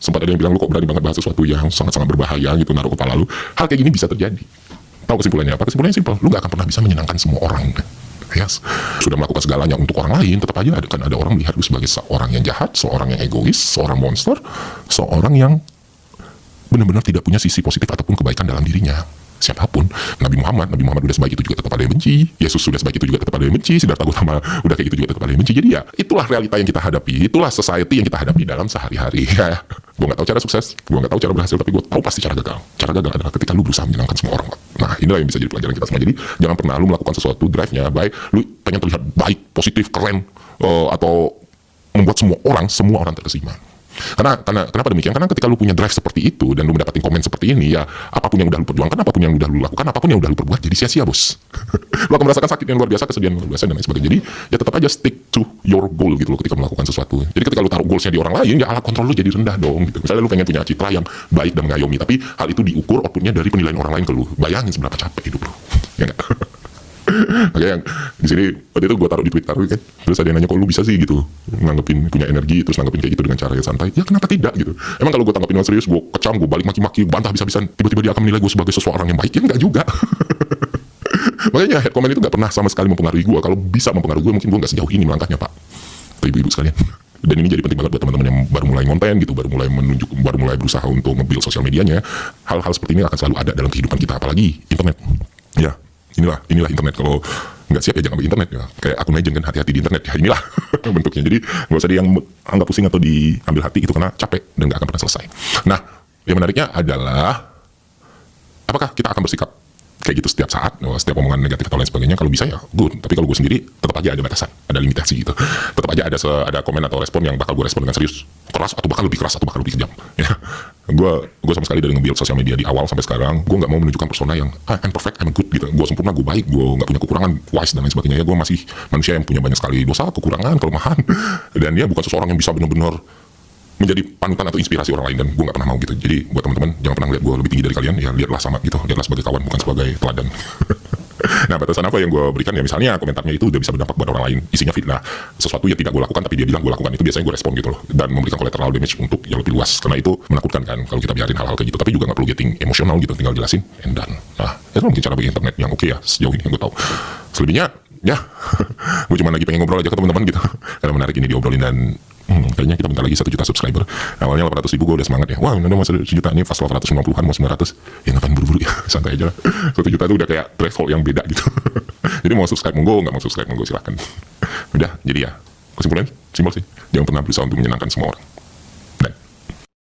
sempat ada yang bilang lu kok berani banget bahas sesuatu yang sangat-sangat berbahaya gitu, naruh kepala lu. Hal kayak gini bisa terjadi. Tahu kesimpulannya apa? Kesimpulannya simpel, lu gak akan pernah bisa menyenangkan semua orang. Yes. Sudah melakukan segalanya untuk orang lain, tetap aja ada orang melihat lu sebagai seorang yang jahat, seorang yang egois, seorang monster, seorang yang benar-benar tidak punya sisi positif ataupun kebaikan dalam dirinya. Siapapun, Nabi Muhammad udah sebaik itu juga tetap ada yang benci, Yesus sudah sebaik itu juga tetap ada yang benci, Siddhartha Gautama udah kayak gitu juga tetap ada yang benci. Jadi ya itulah realita yang kita hadapi, itulah society yang kita hadapi dalam sehari-hari. Gue gak tahu cara sukses, gue gak tahu cara berhasil, tapi gue tahu pasti cara gagal. Cara gagal adalah ketika lu berusaha menyenangkan semua orang. Nah inilah yang bisa jadi pelajaran kita semua. Jadi jangan pernah lu melakukan sesuatu drive-nya baik, lu pengen terlihat baik, positif, keren, atau membuat semua orang terkesima. Karena kenapa demikian? Karena ketika lu punya drive seperti itu dan lu mendapatkan komen seperti ini, ya apapun yang udah lu perjuangkan, apapun yang udah lu lakukan, apapun yang udah lu perbuat jadi sia-sia, bos. Lu akan merasakan sakit yang luar biasa, kesedihan yang luar biasa dan lain sebagainya. Jadi ya tetap aja stick to your goal gitu loh ketika melakukan sesuatu. Jadi ketika lu taruh goalsnya di orang lain, ya alat kontrol lu jadi rendah dong gitu. Misalnya lu pengen punya citra yang baik dan mengayomi, tapi hal itu diukur outputnya dari penilaian orang lain ke lu. Bayangin seberapa capek hidup lu. Ya enggak? Makanya yang di sini waktu itu gue taruh di Twitter kan, terus ada yang nanya kok lu bisa sih gitu nanggepin, punya energi terus nanggepin kayak gitu dengan cara yang santai. Ya kenapa tidak gitu? Emang kalau gue tanggapin dengan serius, gue kecam, gue balik maki-maki, bantah bisa-bisan, tiba-tiba dia akan menilai gue sebagai seseorang yang baik? Ya enggak juga. Makanya head comment itu gak pernah sama sekali mempengaruhi gue. Kalau bisa mempengaruhi gue, mungkin gue gak sejauh ini melangkahnya, Pak. Ibu-ibu sekalian. Dan ini jadi penting banget buat teman-teman yang baru mulai konten gitu, baru mulai berusaha untuk nge-build sosial medianya. Hal-hal seperti ini akan selalu ada dalam kehidupan kita, apalagi internet. Ya, inilah internet. Kalau nggak siap ya jangan internet ya. Kayak akun legend kan, hati-hati di internet. Ya inilah bentuknya. Jadi nggak usah yang anggap pusing atau diambil hati itu karena capek dan nggak akan pernah selesai. Nah, yang menariknya adalah apakah kita akan bersikap kayak gitu setiap saat, setiap omongan negatif atau lain sebagainya? Kalau bisa ya good, tapi kalau gue sendiri tetap aja ada batasan, ada limitasi gitu. Tetap aja ada komen atau respon yang bakal gue respon dengan serius, keras atau bahkan lebih keras atau bahkan lebih kejam. Ya, gue sama sekali dari nge-build sosial media di awal sampai sekarang, gue nggak mau menunjukkan persona yang I'm perfect, I'm good gitu. Gue sempurna, gue baik, gue nggak punya kekurangan, wise dan lain sebagainya. Ya gue masih manusia yang punya banyak sekali dosa, kekurangan, kelemahan, dan dia bukan seseorang yang bisa benar-benar menjadi panutan atau inspirasi orang lain, dan gue gak pernah mau gitu. Jadi buat teman-teman jangan pernah lihat gue lebih tinggi dari kalian, ya lihatlah sama gitu, lihatlah sebagai kawan bukan sebagai teladan. Nah batasan apa yang gue berikan ya, misalnya komentarnya itu udah bisa berdampak buat orang lain, isinya fitnah, sesuatu yang tidak gue lakukan tapi dia bilang gue lakukan, itu biasanya gue respon gitu loh, dan memberikan collateral damage untuk yang lebih luas, karena itu menakutkan kan kalau kita biarin hal-hal kayak gitu. Tapi juga gak perlu getting emosional gitu, tinggal jelasin and done. Nah itu mungkin cara bagi internet yang oke ya sejauh ini yang gue tahu. Selebihnya ya gue cuma lagi pengen ngobrol aja ke teman-teman gitu, karena menarik ini diobrolin. Dan kayaknya kita bentar lagi 1 juta subscriber. Awalnya 800 ribu gue udah semangat ya, wah udah mau 1 juta, ini fast 890an mau 900, ya ngapain buru-buru ya, santai aja lah. 1 juta itu udah kayak threshold yang beda gitu. Jadi mau subscribe monggo, nggak mau subscribe monggo silahkan. Udah, jadi ya kesimpulannya simpel sih, jangan pernah berusaha untuk menyenangkan semua orang.